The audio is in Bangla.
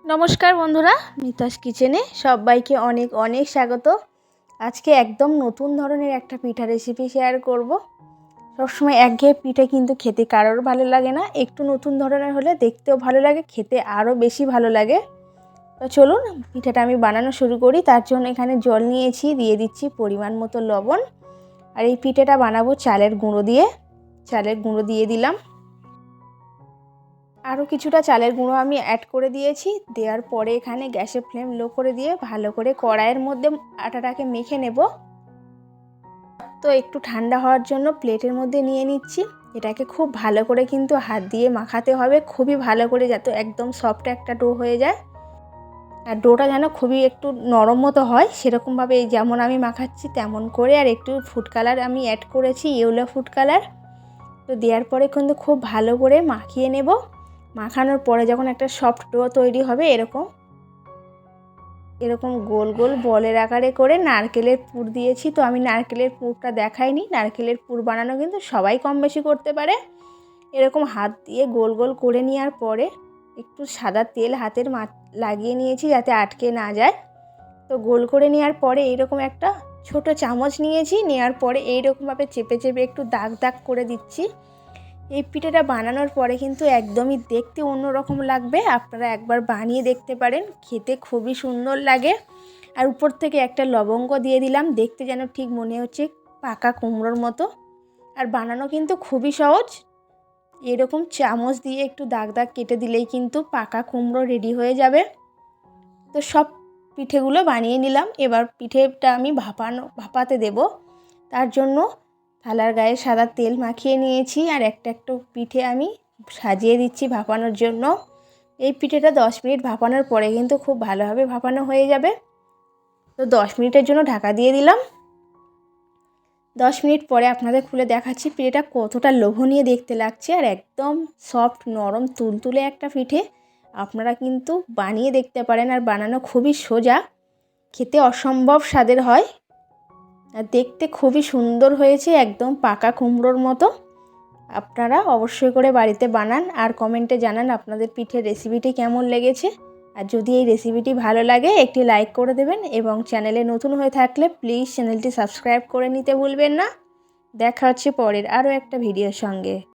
নমস্কার বন্ধুরা, মিতাস কিচেনে সবাইকে অনেক অনেক স্বাগত। আজকে একদম নতুন ধরনের একটা পিঠা রেসিপি শেয়ার করব। সবসময় একঘেয়ে পিঠা কিন্তু খেতে কারোর ভালো লাগে না, একটু নতুন ধরনের হলে দেখতেও ভালো লাগে, খেতে আরও বেশি ভালো লাগে। তো চলুন পিঠাটা আমি বানানো শুরু করি। তার জন্য এখানে জল নিয়েছি, দিয়ে দিচ্ছি পরিমাণ মতো লবণ। আর এই পিঠাটা বানাবো চালের গুঁড়ো দিয়ে। চালের গুঁড়ো দিয়ে দিলাম, আরও কিছুটা চালের গুঁড়ো আমি অ্যাড করে দিয়েছি। দেওয়ার পরে এখানে গ্যাসের ফ্লেম লো করে দিয়ে ভালো করে কড়াইয়ের মধ্যে আটাটাকে মেখে নেব। তো একটু ঠান্ডা হওয়ার জন্য প্লেটের মধ্যে নিয়ে নিচ্ছি। এটাকে খুব ভালো করে কিন্তু হাত দিয়ে মাখাতে হবে, খুবই ভালো করে, যাতে একদম সফট একটা ডো হয়ে যায়। আর ডোটা যেন খুবই একটু নরম মতো হয়, সেরকমভাবে যেমন আমি মাখাচ্ছি তেমন করে। আর একটু ফুড কালার আমি অ্যাড করেছি, ইয়েলো ফুড কালার। তো দেওয়ার পরে কিন্তু খুব ভালো করে মাখিয়ে নেব। মাখানোর পরে যখন একটা সফট ডো তৈরি হবে, এরকম গোল গোল বলের আকারে করে নারকেলের পুর দিয়েছি। তো আমি নারকেলের পুরটা দেখাইনি, নারকেলের পুর বানানো কিন্তু সবাই কম বেশি করতে পারে। এরকম হাত দিয়ে গোল গোল করে নেওয়ার পরে একটু সাদা তেল হাতের লাগিয়ে নিয়েছি যাতে আটকে না যায়। তো গোল করে নেওয়ার পরে এইরকম একটা ছোট চামচ নিয়েছি, নেওয়ার পরে এইরকমভাবে চেপে চেপে একটু দাগ দাগ করে দিচ্ছি। এই পিঠাটা বানানোর পরে কিন্তু একদমই দেখতে অন্যরকম লাগবে, আপনারা একবার বানিয়ে দেখতে পারেন, খেতে খুবই সুন্দর লাগে। আর উপর থেকে একটা লবঙ্গ দিয়ে দিলাম, দেখতে যেন ঠিক মনে হচ্ছে পাকা কুমড়োর মতো। আর বানানো কিন্তু খুবই সহজ, এরকম চামচ দিয়ে একটু দাগ দাগ কেটে দিলেই কিন্তু পাকা কুমড়ো রেডি হয়ে যাবে। তো সব পিঠেগুলো বানিয়ে নিলাম। এবার পিঠেটা আমি ভাপাতে দেব। তার জন্য থালার গায়ে সাদা তেল মাখিয়ে নিয়েছি, আর একটা পিঠে আমি সাজিয়ে দিচ্ছি ভাপানোর জন্য। এই পিঠেটা 10 মিনিট ভাপানোর পরে কিন্তু খুব ভালোভাবে ভাপানো হয়ে যাবে। তো 10 মিনিটের জন্য ঢাকা দিয়ে দিলাম। 10 মিনিট পরে আপনাদের খুলে দেখাচ্ছি পিঠেটা কতটা লোভনীয় দেখতে লাগছে, আর একদম সফট নরম তুলতুলে একটা পিঠে। আপনারা কিন্তু বানিয়ে দেখতে পারেন, আর বানানো খুবই সোজা, খেতে অসম্ভব স্বাদের হয়, আর দেখতে খুবই সুন্দর হয়েছে, একদম পাকা কুমড়োর মতো। আপনারা অবশ্যই করে বাড়িতে বানান, আর কমেন্টে জানান আপনাদের পিঠের রেসিপিটি কেমন লেগেছে। আর যদি এই রেসিপিটি ভালো লাগে একটি লাইক করে দেবেন, এবং চ্যানেলে নতুন হয়ে থাকলে প্লিজ চ্যানেলটি সাবস্ক্রাইব করে নিতে ভুলবেন না। দেখা হচ্ছে পরের আরও একটা ভিডিওর সঙ্গে।